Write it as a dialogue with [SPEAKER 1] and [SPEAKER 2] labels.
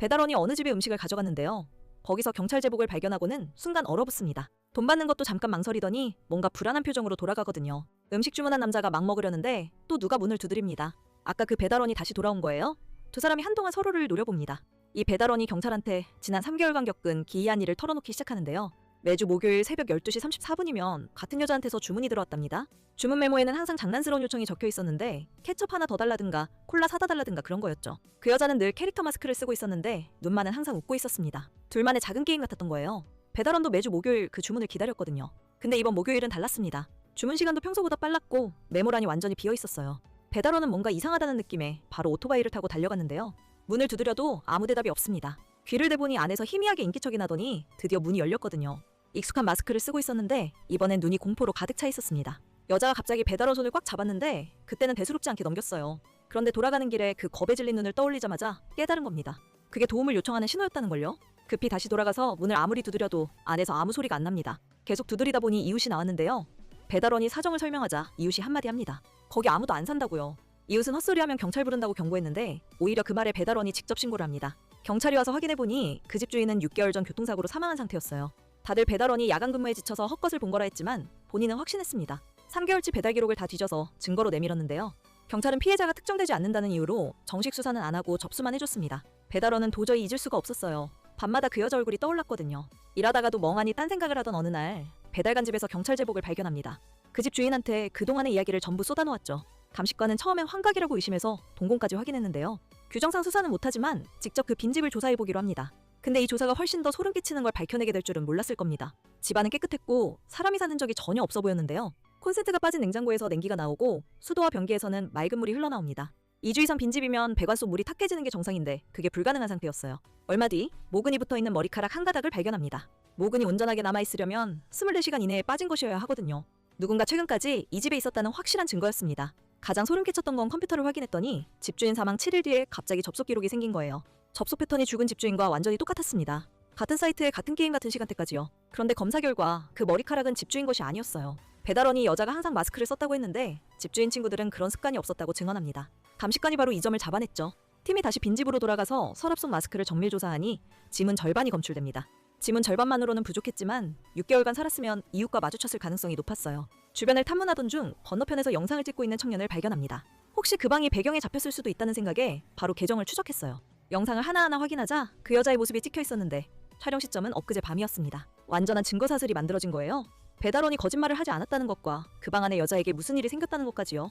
[SPEAKER 1] 배달원이 어느 집의 음식을 가져갔는데요. 거기서 경찰 제복을 발견하고는 순간 얼어붙습니다. 돈 받는 것도 잠깐 망설이더니 뭔가 불안한 표정으로 돌아가거든요. 음식 주문한 남자가 막 먹으려는데 또 누가 문을 두드립니다. 아까 그 배달원이 다시 돌아온 거예요? 두 사람이 한동안 서로를 노려봅니다. 이 배달원이 경찰한테 지난 3개월간 겪은 기이한 일을 털어놓기 시작하는데요. 매주 목요일 새벽 12시 34분이면 같은 여자한테서 주문이 들어왔답니다. 주문 메모에는 항상 장난스러운 요청이 적혀 있었는데 케첩 하나 더 달라든가 콜라 사다 달라든가 그런 거였죠. 그 여자는 늘 캐릭터 마스크를 쓰고 있었는데 눈만은 항상 웃고 있었습니다. 둘만의 작은 게임 같았던 거예요. 배달원도 매주 목요일 그 주문을 기다렸거든요. 근데 이번 목요일은 달랐습니다. 주문 시간도 평소보다 빨랐고 메모란이 완전히 비어 있었어요. 배달원은 뭔가 이상하다는 느낌에 바로 오토바이를 타고 달려갔는데요. 문을 두드려도 아무 대답이 없습니다. 귀를 대보니 안에서 희미하게 인기척이 나더니 드디어 문이 열렸거든요. 익숙한 마스크를 쓰고 있었는데 이번엔 눈이 공포로 가득 차 있었습니다. 여자가 갑자기 배달원 손을 꽉 잡았는데 그때는 대수롭지 않게 넘겼어요. 그런데 돌아가는 길에 그 겁에 질린 눈을 떠올리자마자 깨달은 겁니다. 그게 도움을 요청하는 신호였다는걸요. 급히 다시 돌아가서 문을 아무리 두드려도 안에서 아무 소리가 안 납니다. 계속 두드리다 보니 이웃이 나왔는데요. 배달원이 사정을 설명하자 이웃이 한마디 합니다. 거기 아무도 안 산다고요. 이웃은 헛소리하면 경찰 부른다고 경고했는데 오히려 그 말에 배달원이 직접 신고를 합니다. 경찰이 와서 확인해보니 그 집 주인은 6개월 전 교통사고로 사망한 상태였어요. 다들 배달원이 야간 근무에 지쳐서 헛것을 본 거라 했지만 본인은 확신했습니다. 3개월치 배달 기록을 다 뒤져서 증거로 내밀었는데요. 경찰은 피해자가 특정되지 않는다는 이유로 정식 수사는 안 하고 접수만 해줬습니다. 배달원은 도저히 잊을 수가 없었어요. 밤마다 그 여자 얼굴이 떠올랐거든요. 일하다가도 멍하니 딴 생각을 하던 어느 날 배달간 집에서 경찰 제복을 발견합니다. 그 집 주인한테 그동안의 이야기를 전부 쏟아놓았죠. 감식관은 처음엔 환각이라고 의심해서 동공까지 확인했는데요. 규정상 수사는 못하지만 직접 그 빈집을 조사해보기로 합니다. 근데 이 조사가 훨씬 더 소름 끼치는 걸 밝혀내게 될 줄은 몰랐을 겁니다. 집안은 깨끗했고 사람이 사는 적이 전혀 없어 보였는데요. 콘센트가 빠진 냉장고에서 냉기가 나오고 수도와 변기에서는 맑은 물이 흘러나옵니다. 2주 이상 빈집이면 배관 속 물이 탁해지는 게 정상인데 그게 불가능한 상태였어요. 얼마 뒤 모근이 붙어있는 머리카락 한 가닥을 발견합니다. 모근이 온전하게 남아있으려면 24시간 이내에 빠진 것이어야 하거든요. 누군가 최근까지 이 집에 있었다는 확실한 증거였습니다. 가장 소름 끼쳤던 건 컴퓨터를 확인했더니 집주인 사망 7일 뒤에 갑자기 접속 기록이 생긴 거예요. 접속 패턴이 죽은 집주인과 완전히 똑같았습니다. 같은 사이트에 같은 게임 같은 시간대까지요. 그런데 검사 결과 그 머리카락은 집주인 것이 아니었어요. 배달원이 여자가 항상 마스크를 썼다고 했는데 집주인 친구들은 그런 습관이 없었다고 증언합니다. 감식관이 바로 이 점을 잡아냈죠. 팀이 다시 빈집으로 돌아가서 서랍 속 마스크를 정밀 조사하니 지문 절반이 검출됩니다. 지문 절반만으로는 부족했지만 6개월간 살았으면 이웃과 마주쳤을 가능성이 높았어요. 주변을 탐문하던 중 건너편에서 영상을 찍고 있는 청년을 발견합니다. 혹시 그 방이 배경에 잡혔을 수도 있다는 생각에 바로 계정을 추적했어요. 영상을 하나하나 확인하자 그 여자의 모습이 찍혀 있었는데 촬영 시점은 엊그제 밤이었습니다. 완전한 증거사슬이 만들어진 거예요. 배달원이 거짓말을 하지 않았다는 것과 그 방 안에 여자에게 무슨 일이 생겼다는 것까지요.